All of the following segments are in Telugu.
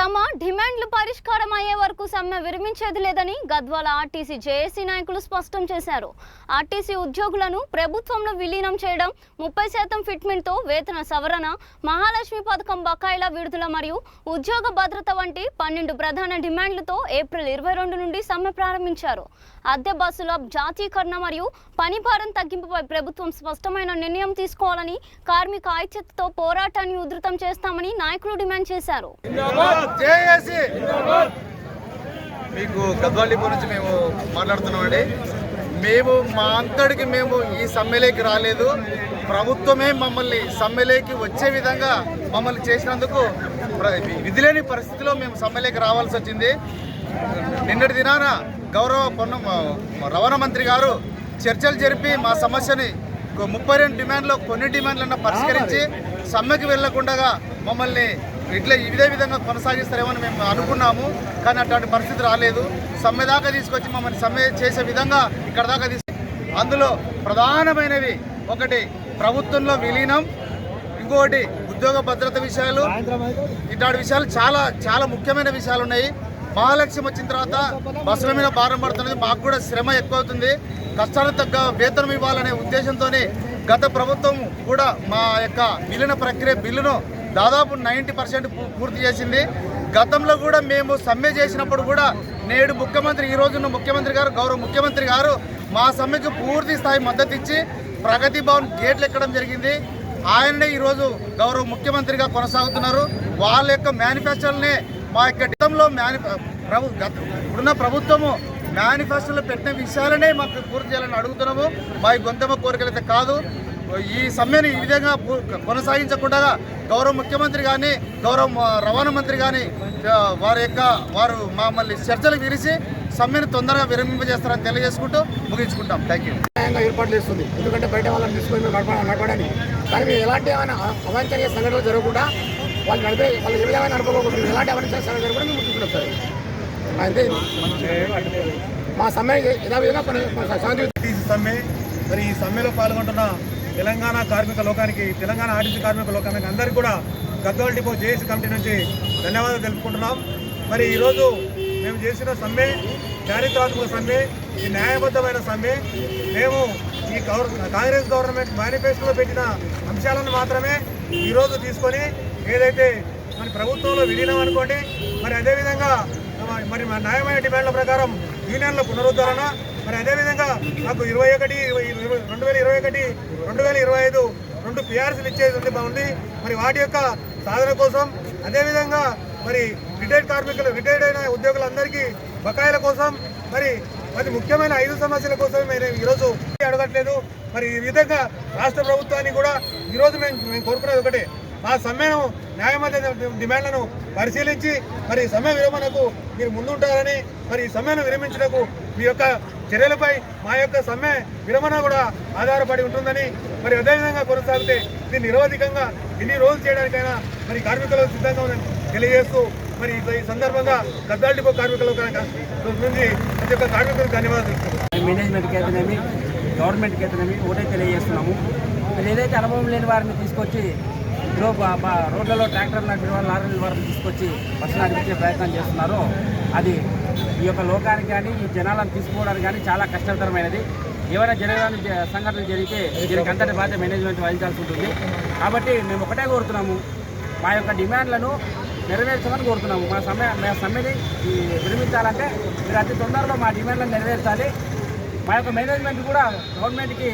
తమ డిమాండ్లు పరిష్కారం అయ్యే వరకు సమ్మె విరమించేది లేదని గద్వాల ఆర్టీసీ జేఏసీ నాయకులు స్పష్టం చేశారు. ఆర్టీసీ ఉద్యోగులను ప్రభుత్వంలో విలీనం చేయడం, 30% ఫిట్మెంట్తో వేతన సవరణ, మహాలక్ష్మి పథకం బకాయిల విడుదల మరియు ఉద్యోగ భద్రత వంటి 12 ప్రధాన డిమాండ్లతో ఏప్రిల్ 22 నుండి సమ్మె ప్రారంభించారు. అద్దె బస్సుల జాతీయకరణ మరియు పనిభారం తగ్గింపుపై ప్రభుత్వం స్పష్టమైన నిర్ణయం తీసుకోవాలని, కార్మిక ఐక్యతతో పోరాటాన్ని ఉధృతం చేస్తామని నాయకులు డిమాండ్ చేశారు. మీకు గద్వాల డిపో నుంచి మేము మాట్లాడుతున్నామండి. మేము మా అంతటికి మేము ఈ సమ్మెలోకి రాలేదు. ప్రభుత్వమే మమ్మల్ని సమ్మెలోకి వచ్చే విధంగా మమ్మల్ని చేసినందుకు విధిలేని పరిస్థితిలో మేము సమ్మెలోకి రావాల్సి వచ్చింది. నిన్నటి దినాన గౌరవ రవాణా మంత్రి గారు చర్చలు జరిపి మా సమస్యని 32 డిమాండ్లో కొన్ని డిమాండ్లన్నా పరిష్కరించి సమ్మెకి వెళ్లకుండా మమ్మల్ని ఇదే విధంగా కొనసాగిస్తారేమని మేము అనుకున్నాము. కానీ అట్లాంటి పరిస్థితి రాలేదు. సమ్మె దాకా తీసుకొచ్చి మమ్మల్ని సమ్మె చేసే విధంగా ఇక్కడ దాకా అందులో ప్రధానమైనవి ఒకటి ప్రభుత్వంలో విలీనం, ఇంకొకటి ఉద్యోగ భద్రత విషయాలు. ఇట్లాంటి విషయాలు చాలా ముఖ్యమైన విషయాలు ఉన్నాయి. మహాలక్ష్యం వచ్చిన తర్వాత బస్సుల మీద భారం పడుతున్నది. మాకు కూడా శ్రమ ఎక్కువ అవుతుంది. కష్టాలకు తగ్గ వేతనం ఇవ్వాలనే ఉద్దేశంతో గత ప్రభుత్వం కూడా మా యొక్క విలీన ప్రక్రియ బిల్లును దాదాపు 90% పూర్తి చేసింది. గతంలో కూడా మేము సమ్మె చేసినప్పుడు కూడా నేడు ముఖ్యమంత్రి, ఈ రోజున్న ముఖ్యమంత్రి గారు, గౌరవ ముఖ్యమంత్రి గారు మా సమ్మెకు పూర్తి స్థాయి మద్దతు ఇచ్చి ప్రగతి భవన్ గేట్లు ఎక్కడం జరిగింది. ఆయననే ఈరోజు గౌరవ ముఖ్యమంత్రిగా కొనసాగుతున్నారు. వాళ్ళ యొక్క మేనిఫెస్టోలనే మా యొక్క గతంలో ఇప్పుడున్న ప్రభుత్వము మేనిఫెస్టోలో పెట్టిన విషయాలనే మాకు పూర్తి చేయాలని అడుగుతున్నాము. మా గొంతెమ్మ కోరికలైతే కాదు. ఈ సమ్మెను ఈ విధంగా కొనసాగించకుండా గౌరవ ముఖ్యమంత్రి కానీ, గౌరవ రవాణా మంత్రి కానీ వారు మమ్మల్ని చర్చలకు విరిసి సమ్మెను తొందరగా విరమింపజేస్తారని తెలియజేసుకుంటూ ముగించుకుంటాం. Thank you. ఏర్పాట్లు చేస్తుంది. ఎందుకంటే బయట వాళ్ళని తీసుకొని నడపడానికి, కానీ మేము ఎలాంటి అవాంఛనీయ సంఘటనలు జరగకుండా వాళ్ళు ఏ విధంగా నడపకూడదు, ఎలాంటి అవాంఛనీయ సంఘటన జరగకుండా మేము ముందుకు అయితే మా సమ్మె యథావిధంగా సమ్మె. మరి ఈ సమ్మెలో పాల్గొంటున్న తెలంగాణ కార్మిక లోకానికి, తెలంగాణ ఆర్టీసీ కార్మిక లోకానికి అందరికీ కూడా గద్వాల డిపో జేఏసీ కమిటీ నుంచి ధన్యవాదాలు తెలుపుకుంటున్నాం. మరి ఈరోజు మేము చేసిన సమ్మె చారిత్రాత్మక సమ్మె, ఈ న్యాయబద్ధమైన సమ్మె. మేము ఈ కాంగ్రెస్ గవర్నమెంట్ మేనిఫెస్టోలో పెట్టిన అంశాలను మాత్రమే ఈరోజు తీసుకొని, ఏదైతే మన ప్రభుత్వంలో విలీనం అనుకోండి, మరి అదేవిధంగా మరి మా న్యాయమైన డిమాండ్ల ప్రకారం యూనియన్ల పునరుద్ధరణ, మరి అదేవిధంగా మాకు 2021, 2025 2 పిఆర్సీలు ఇచ్చేది ఉంది. మరి వాటి యొక్క సాధన కోసం, అదేవిధంగా మరి రిటైర్డ్ అయిన ఉద్యోగులందరికీ బకాయిల కోసం, మరి ముఖ్యమైన 5 సమస్యల కోసం మేము ఈరోజు అడగట్లేదు. మరి ఈ విధంగా రాష్ట్ర ప్రభుత్వాన్ని కూడా ఈరోజు మేము కోరుకునేది ఒకటే, మా సమ్మెను న్యాయబద్ధ డిమాండ్లను పరిశీలించి మరి సమ్మె విరమణకు మీరు ముందుంటారని, మరి ఈ సమ్మెను విరమించడానికి మీ యొక్క చర్యలపై మా యొక్క సమ్మె విరమణ కూడా ఆధారపడి ఉంటుందని, మరి అదేవిధంగా కొనసాగితే ఇది నిరవధికంగా ఎన్ని రోజులు చేయడానికైనా మరి కార్మికులు సిద్ధంగా ఉందని తెలియజేస్తూ, మరి ఈ సందర్భంగా గద్వాల డిపో కార్మికుల నుంచి ప్రతి ఒక్క కార్మికులకు ధన్యవాదాలు. మేనేజ్మెంట్కి అయితేనేమి, గవర్నమెంట్కి అయితేనేమి ఒకటే తెలియజేస్తున్నాము. మరి ఏదైతే అనుభవం లేని వారిని తీసుకొచ్చి రోడ్లలో ట్రాక్టర్ నడిపిన వాళ్ళు, లారీల వారిని తీసుకొచ్చి బస్సు నడిపించే ప్రయత్నం చేస్తున్నారో అది ఈ యొక్క లోకానికి కానీ, ఈ జనాలను తీసుకోవడానికి కానీ చాలా కష్టతరమైనది. ఏమైనా జరగడానికి సంఘటనలు జరిగితే దీనికి అంతటి బాధ్యత మేనేజ్మెంట్ వహించాల్సి ఉంటుంది. కాబట్టి మేము ఒకటే కోరుతున్నాము, మా యొక్క డిమాండ్లను నెరవేర్చమని కోరుతున్నాము. మా సమ్మెని విరమించాలంటే మీరు అతి తొందరలో మా డిమాండ్లను నెరవేర్చాలి. మా యొక్క మేనేజ్మెంట్ కూడా గవర్నమెంట్కి,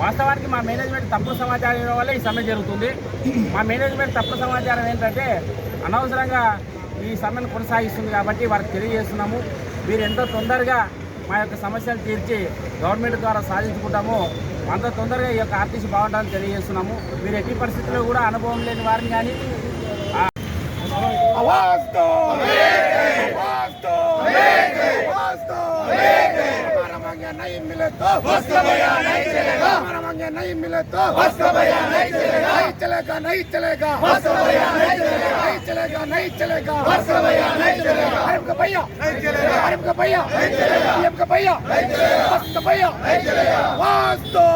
వాస్తవానికి మా మేనేజ్మెంట్ తప్పుడు సమాచారం ఇవ్వడం వల్ల ఈ సమ్మె జరుగుతుంది. మా మేనేజ్మెంట్ తప్పుడు సమాచారం ఏంటంటే అనవసరంగా ఈ సమ్మెను కొనసాగిస్తుంది. కాబట్టి వారికి తెలియజేస్తున్నాము, మీరు ఎంతో తొందరగా మా యొక్క సమస్యలు తీర్చి గవర్నమెంట్ ద్వారా సాధించుకుంటామో అంత తొందరగా ఈ యొక్క ఆర్టీసీ బాగుంటుందని తెలియజేస్తున్నాము. మీరు ఎట్టి పరిస్థితుల్లో కూడా అనుభవం లేని వారిని కానీ नहीं मिले तो बस का भैया नहीं चलेगा, हमारा मांगे नहीं मिले तो बस का भैया नहीं चलेगा, नहीं चलेगा, नहीं चलेगा, बस का भैया नहीं चलेगा, नहीं चलेगा, नहीं चलेगा, बस का भैया नहीं चलेगा, अरे का भैया नहीं चलेगा, अरे का भैया नहीं चलेगा, का भैया नहीं चलेगा, बस का भैया नहीं चलेगा, बस तो